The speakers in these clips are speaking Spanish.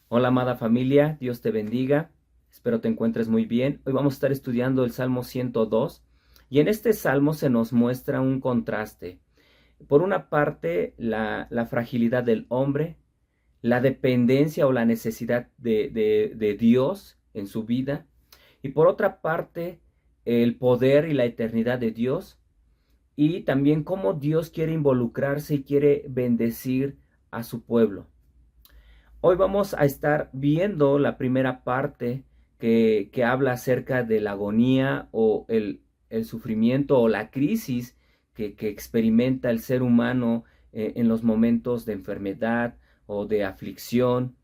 Hola amada familia, Dios te bendiga, espero te encuentres muy bien. Hoy vamos a estar estudiando el Salmo 102 y en este salmo se nos muestra un contraste. Por una parte, la fragilidad del hombre, la dependencia o la necesidad de Dios en su vida y por otra parte, el poder y la eternidad de Dios y también cómo Dios quiere involucrarse y quiere bendecir a su pueblo. Hoy vamos a estar viendo la primera parte que habla acerca de la agonía o el sufrimiento o la crisis que experimenta el ser humano en los momentos de enfermedad o de aflicción.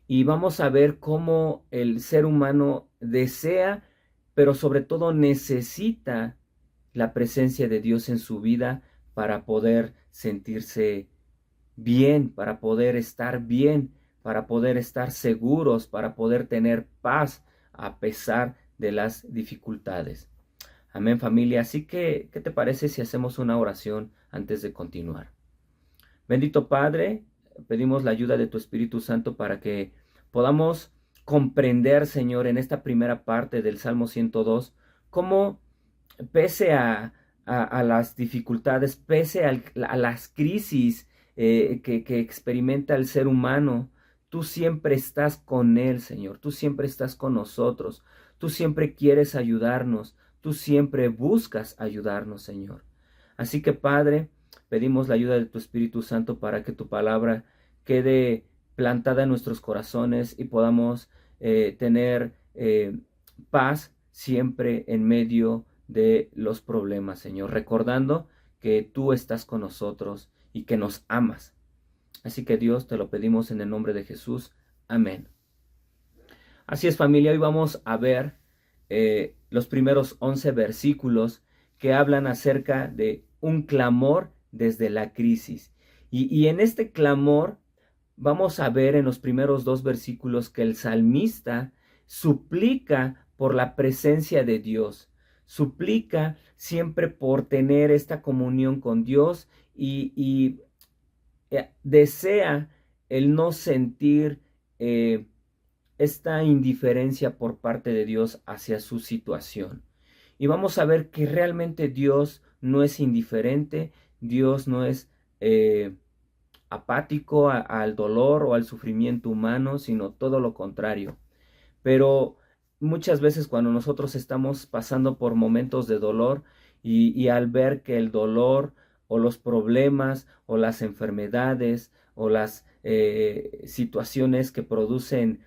Y vamos a ver cómo el ser humano desea, pero sobre todo necesita la presencia de Dios en su vida para poder sentirse bien, para poder estar bien, para poder estar seguros, para poder tener paz a pesar de las dificultades. Amén, familia. Así que, ¿qué te parece si hacemos una oración antes de continuar? Bendito Padre, pedimos la ayuda de tu Espíritu Santo para que podamos comprender, Señor, en esta primera parte del Salmo 102, cómo pese a las dificultades, pese a las crisis que experimenta el ser humano, tú siempre estás con él, Señor, tú siempre estás con nosotros, tú siempre quieres ayudarnos, tú siempre buscas ayudarnos, Señor. Así que, Padre, pedimos la ayuda de tu Espíritu Santo para que tu palabra quede plantada en nuestros corazones y podamos tener paz siempre en medio de los problemas, Señor, recordando que tú estás con nosotros y que nos amas. Así que Dios, te lo pedimos en el nombre de Jesús. Amén. Así es, familia, hoy vamos a ver los primeros 11 versículos que hablan acerca de un clamor desde la crisis. Y en este clamor vamos a ver en los primeros dos versículos que el salmista suplica por la presencia de Dios, suplica siempre por tener esta comunión con Dios y desea el no sentir esta indiferencia por parte de Dios hacia su situación. Y vamos a ver que realmente Dios no es indiferente, Dios no es apático al dolor o al sufrimiento humano, sino todo lo contrario. Pero muchas veces cuando nosotros estamos pasando por momentos de dolor y al ver que el dolor o los problemas o las enfermedades o las situaciones que producen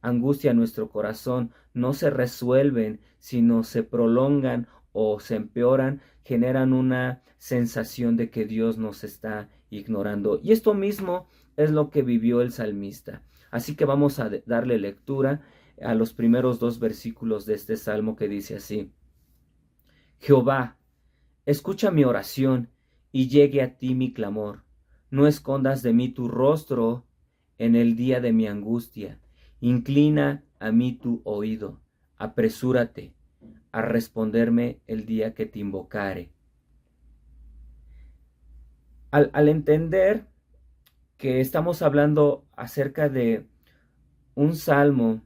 angustia en nuestro corazón no se resuelven, sino se prolongan o se empeoran, generan una sensación de que Dios nos está ignorando. Y esto mismo es lo que vivió el salmista. Así que vamos a darle lectura a los primeros dos versículos de este salmo que dice así: Jehová, escucha mi oración y llegue a ti mi clamor. No escondas de mí tu rostro en el día de mi angustia. Inclina a mí tu oído. Apresúrate a responderme el día que te invocare. Al entender que estamos hablando acerca de un salmo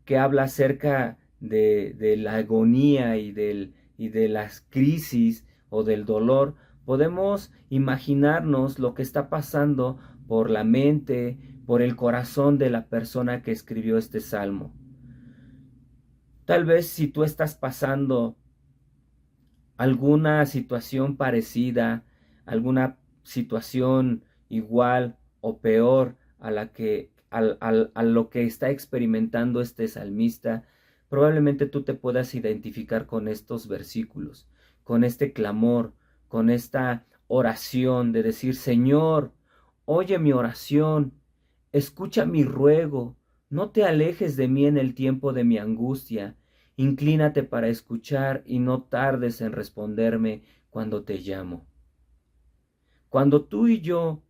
que habla acerca de la agonía y de las crisis o del dolor, podemos imaginarnos lo que está pasando por la mente, por el corazón de la persona que escribió este salmo. Tal vez si tú estás pasando alguna situación parecida, alguna situación igual o peor a la que a lo que está experimentando este salmista, probablemente tú te puedas identificar con estos versículos, con este clamor, con esta oración de decir: Señor, oye mi oración, escucha mi ruego, no te alejes de mí en el tiempo de mi angustia. Inclínate para escuchar y no tardes en responderme cuando te llamo. Cuando tú y yo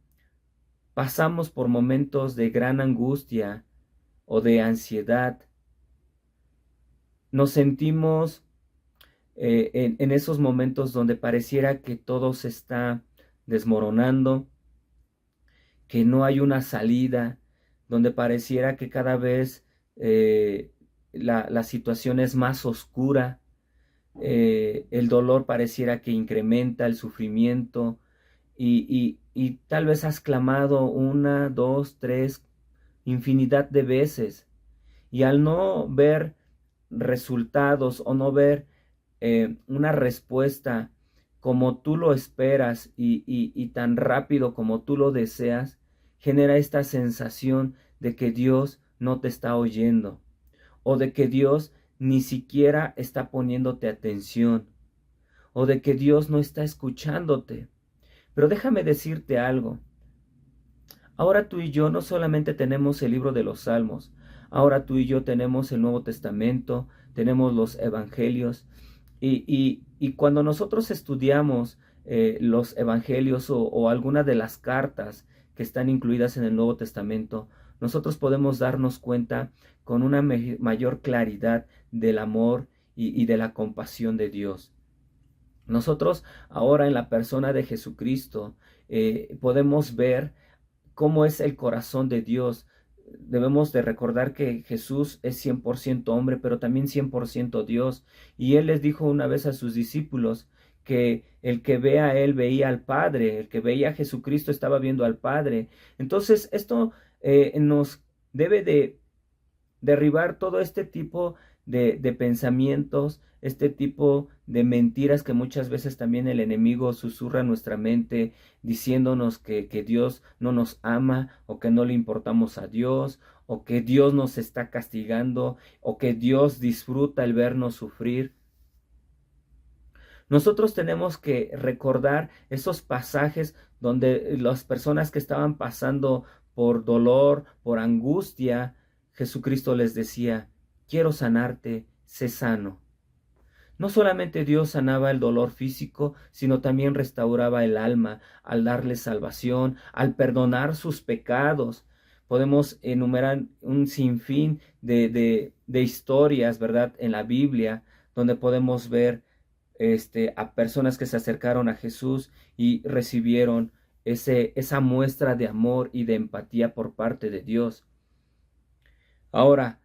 pasamos por momentos de gran angustia o de ansiedad, nos sentimos en esos momentos donde pareciera que todo se está desmoronando, que no hay una salida, donde pareciera que cada vez la situación es más oscura, el dolor pareciera que incrementa el sufrimiento y tal vez has clamado una, dos, tres, infinidad de veces y al no ver resultados o no ver una respuesta como tú lo esperas y tan rápido como tú lo deseas, genera esta sensación de que Dios no te está oyendo o de que Dios ni siquiera está poniéndote atención o de que Dios no está escuchándote. Pero déjame decirte algo. Ahora tú y yo no solamente tenemos el libro de los Salmos, ahora tú y yo tenemos el Nuevo Testamento, tenemos los Evangelios, y cuando nosotros estudiamos los Evangelios o alguna de las cartas que están incluidas en el Nuevo Testamento, nosotros podemos darnos cuenta con una mayor claridad del amor y de la compasión de Dios. Nosotros ahora en la persona de Jesucristo podemos ver cómo es el corazón de Dios. Debemos de recordar que Jesús es 100% hombre, pero también 100% Dios. Y Él les dijo una vez a sus discípulos que el que ve a Él veía al Padre, el que veía a Jesucristo estaba viendo al Padre. Entonces esto nos debe de derribar todo este tipo de pensamientos, este tipo de mentiras que muchas veces también el enemigo susurra en nuestra mente diciéndonos que Dios no nos ama o que no le importamos a Dios o que Dios nos está castigando o que Dios disfruta el vernos sufrir. Nosotros tenemos que recordar esos pasajes donde las personas que estaban pasando por dolor, por angustia, Jesucristo les decía, quiero sanarte, sé sano. No solamente Dios sanaba el dolor físico, sino también restauraba el alma al darle salvación, al perdonar sus pecados. Podemos enumerar un sinfín de historias, ¿verdad?, en la Biblia, donde podemos ver a personas que se acercaron a Jesús y recibieron esa muestra de amor y de empatía por parte de Dios. Ahora,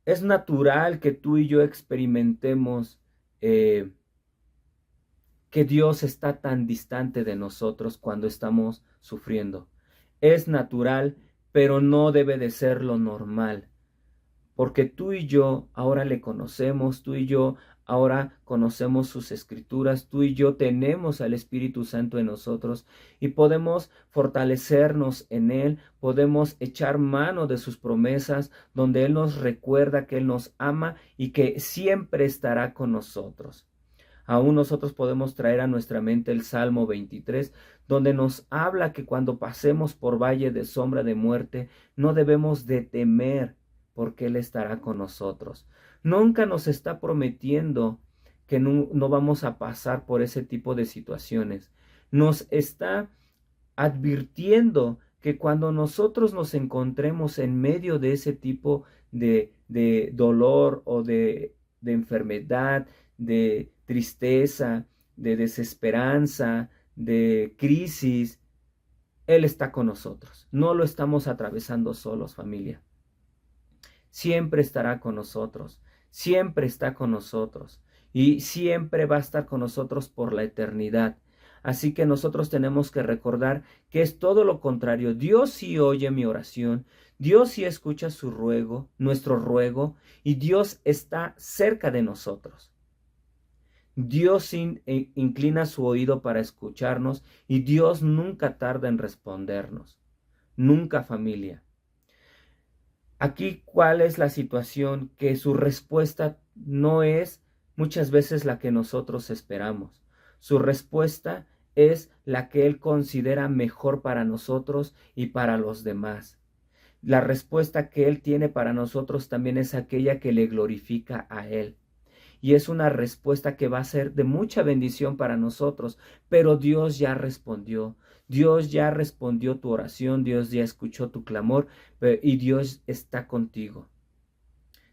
es natural que tú y yo experimentemos que Dios está tan distante de nosotros cuando estamos sufriendo. Es natural, pero no debe de ser lo normal. Porque tú y yo ahora le conocemos, tú y yo ahora conocemos sus escrituras, tú y yo tenemos al Espíritu Santo en nosotros y podemos fortalecernos en Él, podemos echar mano de sus promesas, donde Él nos recuerda que Él nos ama y que siempre estará con nosotros. Aún nosotros podemos traer a nuestra mente el Salmo 23, donde nos habla que cuando pasemos por valle de sombra de muerte, no debemos de temer, porque Él estará con nosotros. Nunca nos está prometiendo que no vamos a pasar por ese tipo de situaciones. Nos está advirtiendo que cuando nosotros nos encontremos en medio de ese tipo de dolor o de enfermedad, de tristeza, de desesperanza, de crisis, Él está con nosotros. No lo estamos atravesando solos, familia. Siempre estará con nosotros, siempre está con nosotros y siempre va a estar con nosotros por la eternidad. Así que nosotros tenemos que recordar que es todo lo contrario. Dios sí oye mi oración, Dios sí escucha su ruego, nuestro ruego, y Dios está cerca de nosotros. Dios inclina su oído para escucharnos y Dios nunca tarda en respondernos. Nunca, familia. Aquí, ¿cuál es la situación? Que su respuesta no es muchas veces la que nosotros esperamos. Su respuesta es la que Él considera mejor para nosotros y para los demás. La respuesta que Él tiene para nosotros también es aquella que le glorifica a Él. Y es una respuesta que va a ser de mucha bendición para nosotros, pero Dios ya respondió. Dios ya respondió tu oración, Dios ya escuchó tu clamor y Dios está contigo.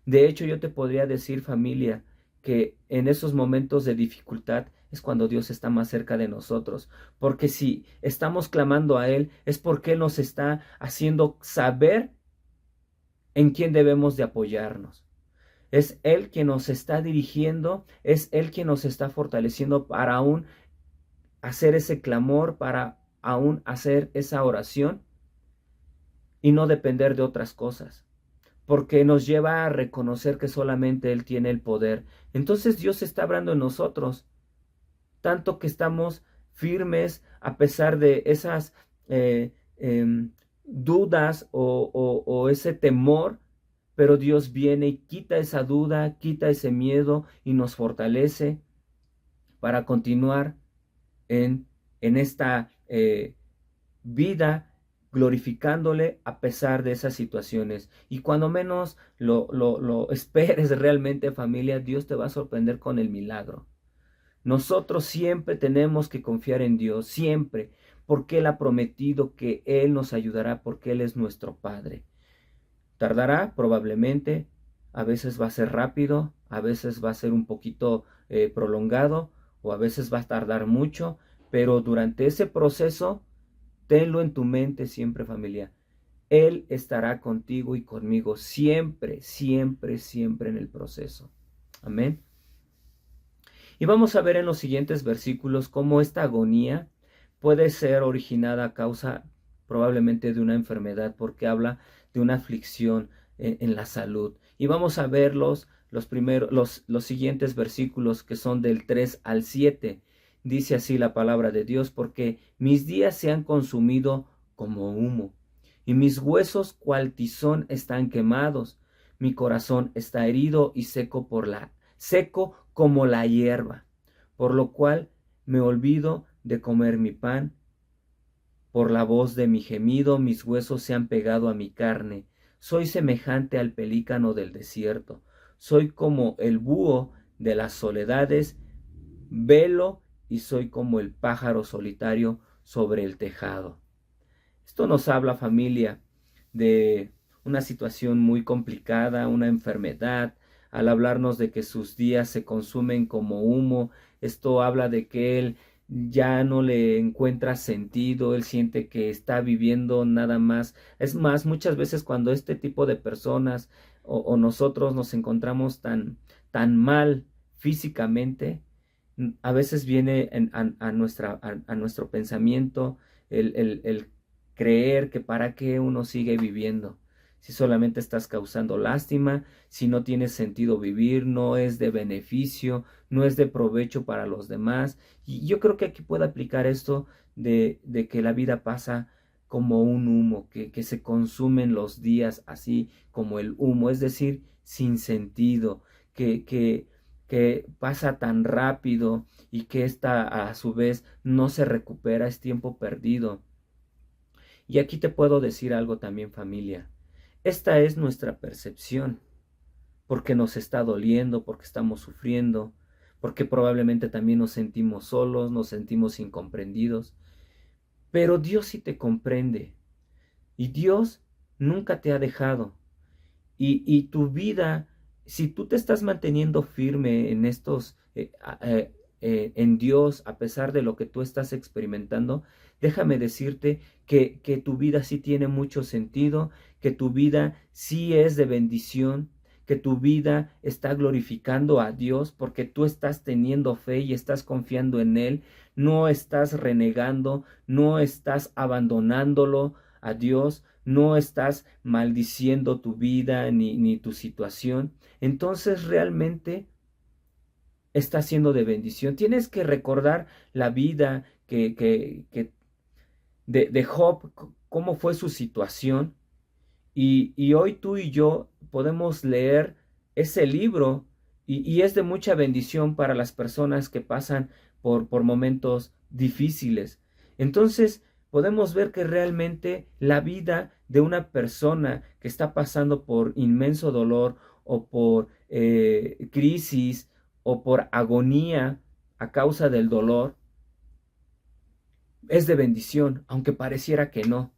De hecho, yo te podría decir, familia, que en esos momentos de dificultad es cuando Dios está más cerca de nosotros. Porque si estamos clamando a Él, es porque Él nos está haciendo saber en quién debemos de apoyarnos. Es Él quien nos está dirigiendo, es Él quien nos está fortaleciendo para aún hacer ese clamor, para aún hacer esa oración y no depender de otras cosas, porque nos lleva a reconocer que solamente Él tiene el poder. Entonces Dios está hablando en nosotros, tanto que estamos firmes a pesar de esas dudas o ese temor, pero Dios viene y quita esa duda, quita ese miedo y nos fortalece para continuar en esta vida glorificándole a pesar de esas situaciones. Y cuando menos lo esperes realmente, familia, Dios te va a sorprender con el milagro. Nosotros siempre tenemos que confiar en Dios, siempre, porque Él ha prometido que Él nos ayudará, porque Él es nuestro Padre. Tardará probablemente, a veces va a ser rápido, a veces va a ser un poquito prolongado, o a veces va a tardar mucho, pero durante ese proceso, tenlo en tu mente siempre, familia. Él estará contigo y conmigo siempre, siempre, siempre en el proceso. Amén. Y vamos a ver en los siguientes versículos cómo esta agonía puede ser originada a causa probablemente de una enfermedad, porque habla de una aflicción en la salud. Y vamos a ver los siguientes versículos, que son del 3 al 7. Dice así la palabra de Dios: porque mis días se han consumido como humo, y mis huesos cual tizón están quemados. Mi corazón está herido y seco como la hierba, por lo cual me olvido de comer mi pan. Por la voz de mi gemido, mis huesos se han pegado a mi carne. Soy semejante al pelícano del desierto. Soy como el búho de las soledades. Velo y soy como el pájaro solitario sobre el tejado. Esto nos habla, familia, de una situación muy complicada, una enfermedad. Al hablarnos de que sus días se consumen como humo, esto habla de que él ya no le encuentra sentido, él siente que está viviendo nada más. Es más, muchas veces cuando este tipo de personas o nosotros nos encontramos tan mal físicamente, a veces viene a nuestro pensamiento el creer que para qué uno sigue viviendo, si solamente estás causando lástima, si no tiene sentido vivir, no es de beneficio, no es de provecho para los demás. Y yo creo que aquí puede aplicar esto de que la vida pasa como un humo, que se consumen los días así como el humo, es decir, sin sentido, que pasa tan rápido y que esta a su vez no se recupera, es tiempo perdido. Y aquí te puedo decir algo también, familia. Esta es nuestra percepción, porque nos está doliendo, porque estamos sufriendo, porque probablemente también nos sentimos solos, nos sentimos incomprendidos. Pero Dios sí te comprende y Dios nunca te ha dejado. Y tu vida, si tú te estás manteniendo firme en en Dios, a pesar de lo que tú estás experimentando, déjame decirte que tu vida sí tiene mucho sentido, que tu vida sí es de bendición, que tu vida está glorificando a Dios porque tú estás teniendo fe y estás confiando en Él, no estás renegando, no estás abandonándolo a Dios, no estás maldiciendo tu vida ni tu situación. Entonces realmente está siendo de bendición. Tienes que recordar la vida de Job, cómo fue su situación. Y hoy tú y yo podemos leer ese libro y es de mucha bendición para las personas que pasan por momentos difíciles. Entonces podemos ver que realmente la vida de una persona que está pasando por inmenso dolor o por crisis o por agonía a causa del dolor es de bendición, aunque pareciera que no.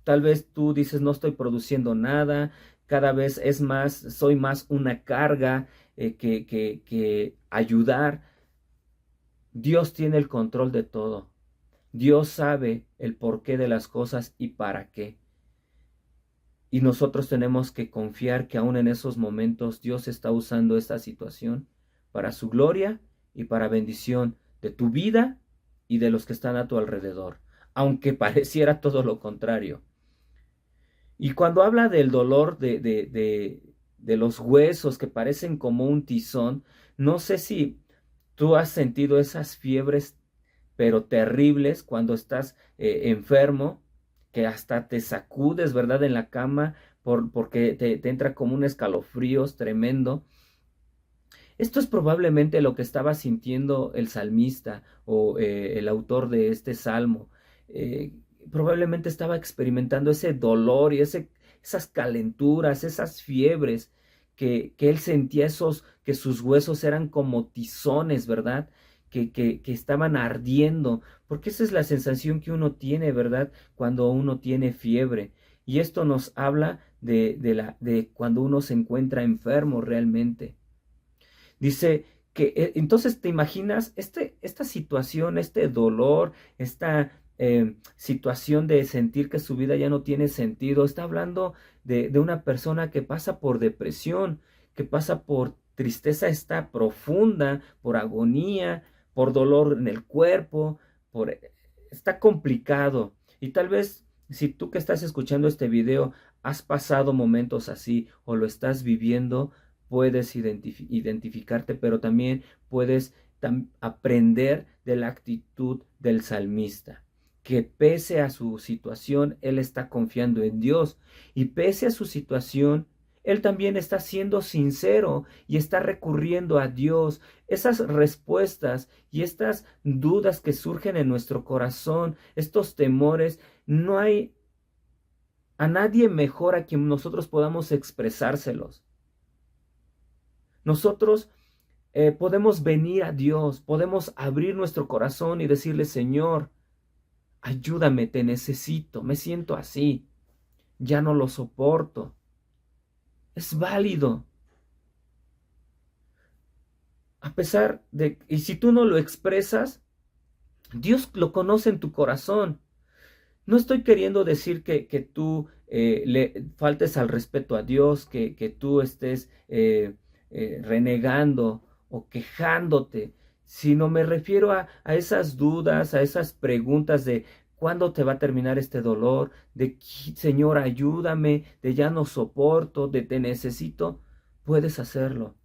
Tal vez tú dices, no estoy produciendo nada, cada vez es más, soy más una carga que ayudar. Dios tiene el control de todo. Dios sabe el porqué de las cosas y para qué. Y nosotros tenemos que confiar que aún en esos momentos Dios está usando esta situación para su gloria y para bendición de tu vida y de los que están a tu alrededor, aunque pareciera todo lo contrario. Y cuando habla del dolor de los huesos que parecen como un tizón, no sé si tú has sentido esas fiebres, pero terribles, cuando estás enfermo, que hasta te sacudes, ¿verdad?, en la cama porque te entra como un escalofríos tremendo. Esto es probablemente lo que estaba sintiendo el salmista o el autor de este salmo. Eh, Probablemente estaba experimentando ese dolor y esas calenturas, esas fiebres que él sentía, que sus huesos eran como tizones, ¿verdad? Que estaban ardiendo, porque esa es la sensación que uno tiene, ¿verdad? Cuando uno tiene fiebre. Y esto nos habla de cuando uno se encuentra enfermo realmente. Dice que entonces te imaginas esta situación, este dolor, esta situación de sentir que su vida ya no tiene sentido. Está hablando de una persona que pasa por depresión, que pasa por tristeza esta profunda, por agonía, por dolor en el cuerpo, está complicado. Y tal vez si tú que estás escuchando este video has pasado momentos así o lo estás viviendo, puedes identificarte, pero también puedes aprender de la actitud del salmista, que pese a su situación, él está confiando en Dios, y pese a su situación, él también está siendo sincero y está recurriendo a Dios. Esas respuestas y estas dudas que surgen en nuestro corazón, estos temores, no hay a nadie mejor a quien nosotros podamos expresárselos. Nosotros podemos venir a Dios, podemos abrir nuestro corazón y decirle: Señor, ayúdame, te necesito, me siento así, ya no lo soporto. Es válido. A pesar de, y si tú no lo expresas, Dios lo conoce en tu corazón. No estoy queriendo decir que tú le faltes al respeto a Dios, que tú estés renegando o quejándote, sino me refiero a esas dudas, a esas preguntas de cuándo te va a terminar este dolor, de Señor, ayúdame, de ya no soporto, de te necesito. Puedes hacerlo.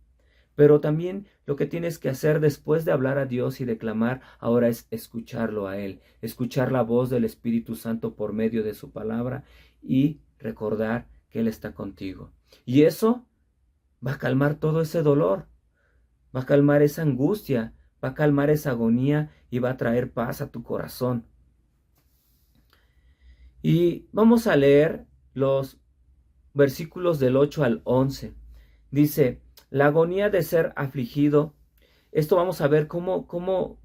Pero también lo que tienes que hacer después de hablar a Dios y de clamar ahora es escucharlo a Él, escuchar la voz del Espíritu Santo por medio de su palabra y recordar que Él está contigo. Y eso va a calmar todo ese dolor, va a calmar esa angustia, va a calmar esa agonía y va a traer paz a tu corazón. Y vamos a leer los versículos del 8 al 11. Dice: la agonía de ser afligido. Esto vamos a ver cómo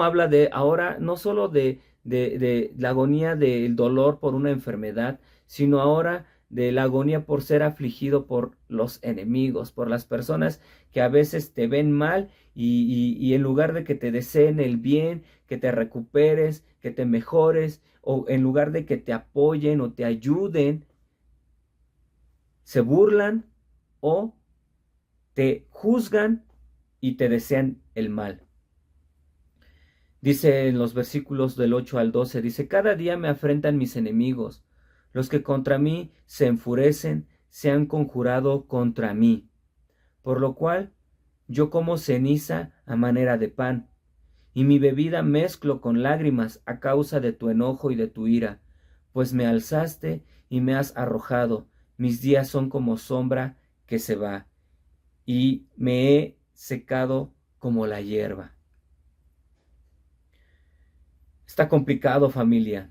habla de ahora, no solo de la agonía del dolor por una enfermedad, sino ahora de la agonía por ser afligido por los enemigos, por las personas que a veces te ven mal y en lugar de que te deseen el bien, que te recuperes, que te mejores, o en lugar de que te apoyen o te ayuden, se burlan o te juzgan y te desean el mal. Dice en los versículos del 8 al 12, dice: cada día me afrentan mis enemigos, los que contra mí se enfurecen, se han conjurado contra mí, por lo cual yo como ceniza a manera de pan, y mi bebida mezclo con lágrimas a causa de tu enojo y de tu ira, pues me alzaste y me has arrojado, mis días son como sombra que se va, y me he secado como la hierba. Está complicado, familia.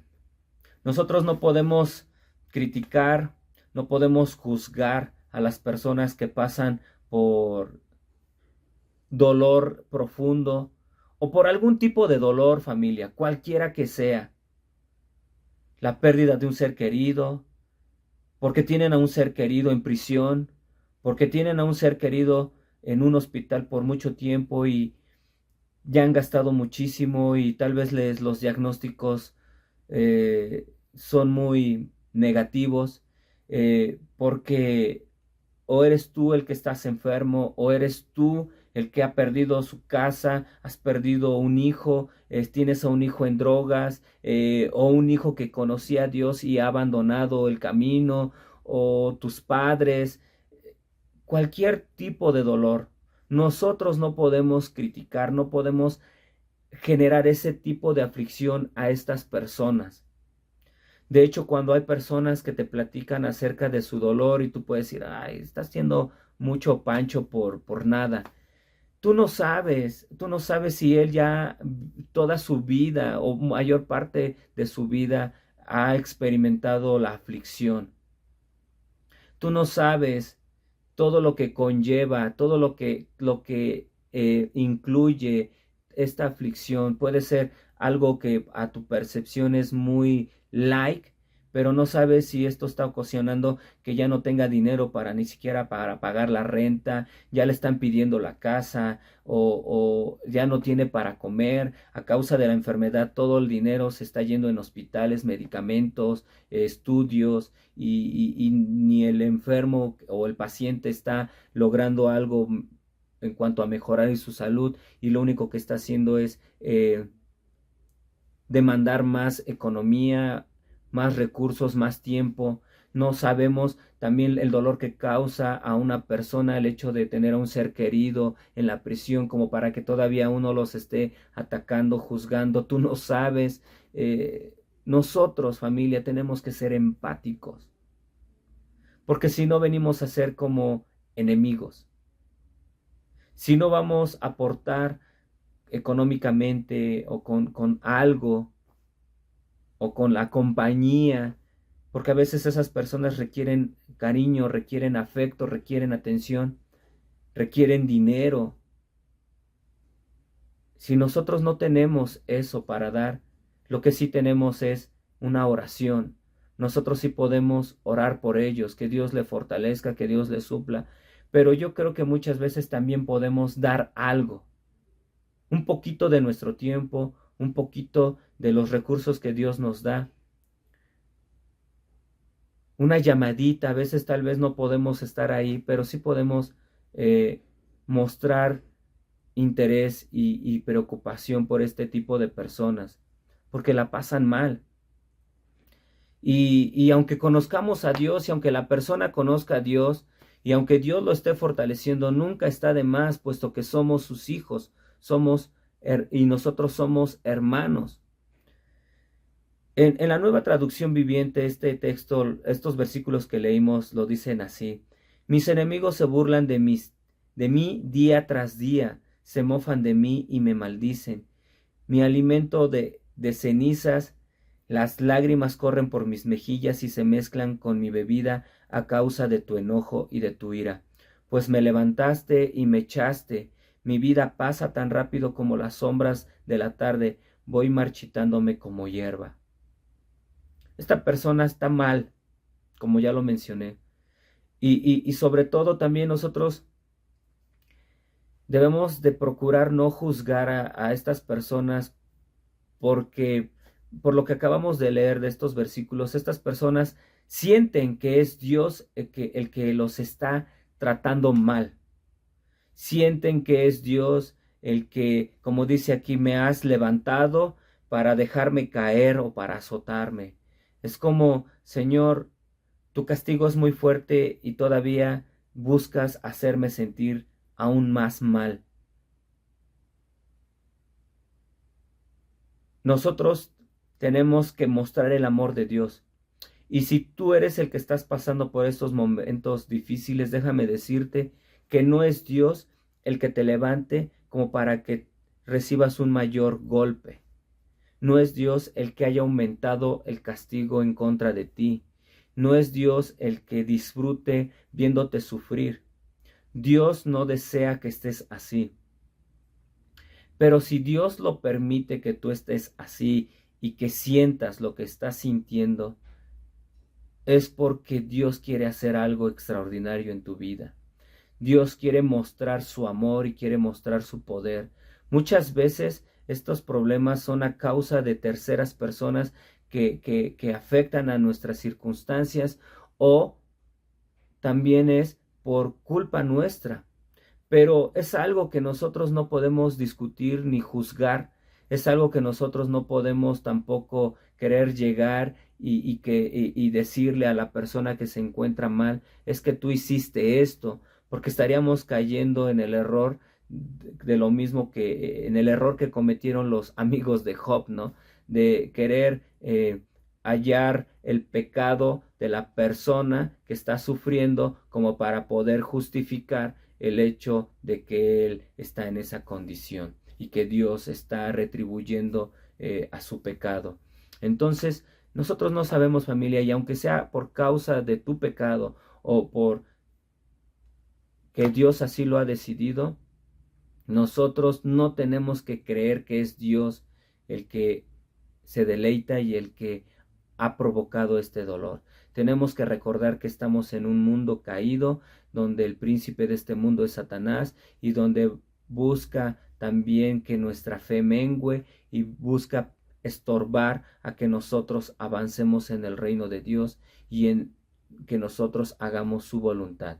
Nosotros no podemos criticar, no podemos juzgar a las personas que pasan por dolor profundo o por algún tipo de dolor, familia, cualquiera que sea. La pérdida de un ser querido, porque tienen a un ser querido en prisión, porque tienen a un ser querido en un hospital por mucho tiempo y ya han gastado muchísimo y tal vez los diagnósticos son muy negativos, porque o eres tú el que estás enfermo, o eres tú el que ha perdido su casa, has perdido un hijo, tienes a un hijo en drogas, o un hijo que conocía a Dios y ha abandonado el camino, o tus padres, cualquier tipo de dolor. Nosotros no podemos criticar, no podemos generar ese tipo de aflicción a estas personas. De hecho, cuando hay personas que te platican acerca de su dolor y tú puedes decir, ay, está haciendo mucho pancho por nada. Tú no sabes si él ya toda su vida o mayor parte de su vida ha experimentado la aflicción. Tú no sabes todo lo que conlleva, todo lo que incluye esta aflicción. Puede ser algo que a tu percepción es muy like, pero no sabes si esto está ocasionando que ya no tenga dinero para ni siquiera para pagar la renta, ya le están pidiendo la casa o ya no tiene para comer a causa de la enfermedad. Todo el dinero se está yendo en hospitales, medicamentos, estudios y ni el enfermo o el paciente está logrando algo en cuanto a mejorar su salud y lo único que está haciendo es demandar más economía, más recursos, más tiempo. No sabemos también el dolor que causa a una persona el hecho de tener a un ser querido en la prisión como para que todavía uno los esté atacando, juzgando. Tú no sabes. Nosotros, familia, tenemos que ser empáticos, porque si no venimos a ser como enemigos. Si no vamos a aportar económicamente o con algo o con la compañía, porque a veces esas personas requieren cariño, requieren afecto, requieren atención, requieren dinero. Si nosotros no tenemos eso para dar, lo que sí tenemos es una oración. Nosotros sí podemos orar por ellos, que Dios le fortalezca, que Dios le supla, pero yo creo que muchas veces también podemos dar algo, un poquito de nuestro tiempo, un poquito de los recursos que Dios nos da, una llamadita. A veces tal vez no podemos estar ahí, pero sí podemos eh, mostrar interés y preocupación por este tipo de personas, porque la pasan mal. Y aunque conozcamos a Dios y aunque la persona conozca a Dios y aunque Dios lo esté fortaleciendo, nunca está de más, puesto que somos sus hijos, y nosotros somos hermanos. En la Nueva Traducción Viviente, este texto, estos versículos que leímos lo dicen así: mis enemigos se burlan de mí día tras día, se mofan de mí y me maldicen. Mi alimento de cenizas, las lágrimas corren por mis mejillas y se mezclan con mi bebida a causa de tu enojo y de tu ira. Pues me levantaste y me echaste, mi vida pasa tan rápido como las sombras de la tarde, voy marchitándome como hierba. Esta persona está mal, como ya lo mencioné. Y sobre todo también nosotros debemos de procurar no juzgar a estas personas, porque por lo que acabamos de leer de estos versículos, estas personas sienten que es Dios el que los está tratando mal. Sienten que es Dios el que, como dice aquí, me has levantado para dejarme caer o para azotarme. Es como, Señor, tu castigo es muy fuerte y todavía buscas hacerme sentir aún más mal. Nosotros tenemos que mostrar el amor de Dios. Y si tú eres el que estás pasando por estos momentos difíciles, déjame decirte que no es Dios el que te levante como para que recibas un mayor golpe. No es Dios el que haya aumentado el castigo en contra de ti. No es Dios el que disfrute viéndote sufrir. Dios no desea que estés así. Pero si Dios lo permite que tú estés así y que sientas lo que estás sintiendo, es porque Dios quiere hacer algo extraordinario en tu vida. Dios quiere mostrar su amor y quiere mostrar su poder, Muchas veces estos problemas son a causa de terceras personas que afectan a nuestras circunstancias, o también es por culpa nuestra. Pero es algo que nosotros no podemos discutir ni juzgar, es algo que nosotros no podemos tampoco querer llegar y decirle a la persona que se encuentra mal, es que tú hiciste esto, porque estaríamos cayendo en el error de lo mismo que en el error que cometieron los amigos de Job, ¿no? De querer hallar el pecado de la persona que está sufriendo como para poder justificar el hecho de que él está en esa condición y que Dios está retribuyendo a su pecado. Entonces, nosotros no sabemos, familia, y aunque sea por causa de tu pecado o por que Dios así lo ha decidido, nosotros no tenemos que creer que es Dios el que se deleita y el que ha provocado este dolor. Tenemos que recordar que estamos en un mundo caído, donde el príncipe de este mundo es Satanás y donde busca también que nuestra fe mengüe y busca estorbar a que nosotros avancemos en el reino de Dios y en que nosotros hagamos su voluntad.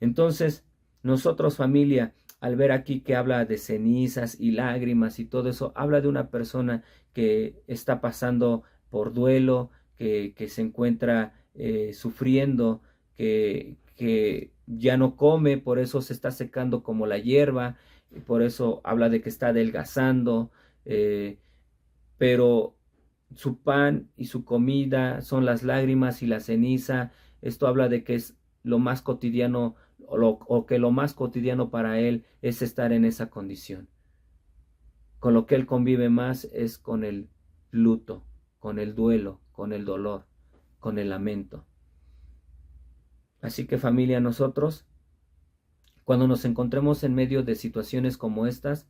Entonces, nosotros, familia, al ver aquí que habla de cenizas y lágrimas y todo eso, habla de una persona que está pasando por duelo, que se encuentra sufriendo, que ya no come, por eso se está secando como la hierba, y por eso habla de que está adelgazando, pero su pan y su comida son las lágrimas y la ceniza. Esto habla de que es lo más cotidiano o que lo más cotidiano para él es estar en esa condición. Con lo que él convive más es con el luto, con el duelo, con el dolor, con el lamento. Así que, familia, nosotros, cuando nos encontremos en medio de situaciones como estas,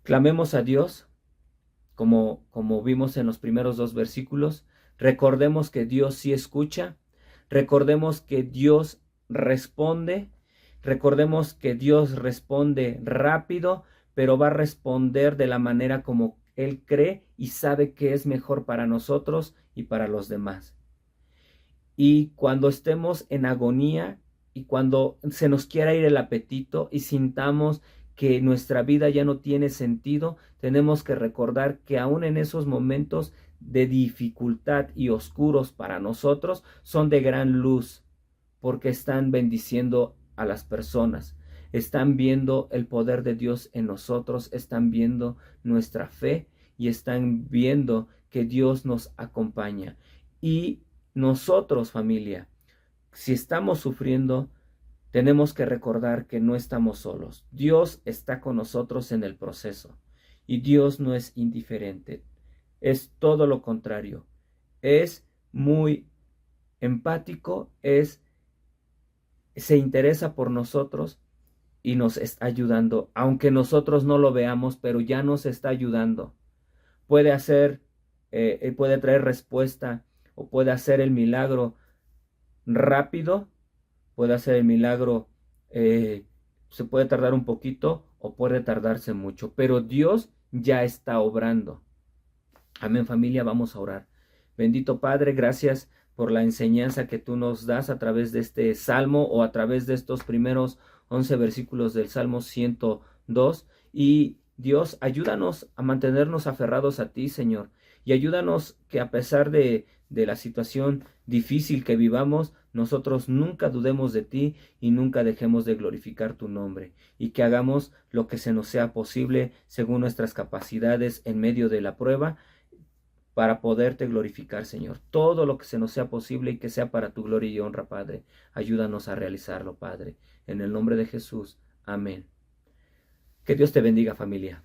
clamemos a Dios, como vimos en los primeros 2 versículos. Recordemos que Dios sí escucha, recordemos que Dios responde, recordemos que Dios responde rápido, pero va a responder de la manera como Él cree y sabe que es mejor para nosotros y para los demás. Y cuando estemos en agonía y cuando se nos quiera ir el apetito y sintamos que nuestra vida ya no tiene sentido, tenemos que recordar que aún en esos momentos de dificultad y oscuros para nosotros son de gran luz, porque están bendiciendo a las personas, están viendo el poder de Dios en nosotros, están viendo nuestra fe y están viendo que Dios nos acompaña. Y nosotros, familia, si estamos sufriendo, tenemos que recordar que no estamos solos. Dios está con nosotros en el proceso y Dios no es indiferente. Es todo lo contrario. Es muy empático, se interesa por nosotros y nos está ayudando, aunque nosotros no lo veamos, pero ya nos está ayudando. Puede puede traer respuesta o puede hacer el milagro rápido, puede hacer el milagro, se puede tardar un poquito o puede tardarse mucho, pero Dios ya está obrando. Amén, familia, vamos a orar. Bendito Padre, gracias por la enseñanza que tú nos das a través de este salmo o a través de estos primeros 11 versículos del Salmo 102. Y Dios, ayúdanos a mantenernos aferrados a ti, Señor, y ayúdanos que a pesar de la situación difícil que vivamos, nosotros nunca dudemos de ti y nunca dejemos de glorificar tu nombre, y que hagamos lo que se nos sea posible según nuestras capacidades en medio de la prueba, para poderte glorificar, Señor. Todo lo que se nos sea posible y que sea para tu gloria y honra, Padre. Ayúdanos a realizarlo, Padre. En el nombre de Jesús. Amén. Que Dios te bendiga, familia.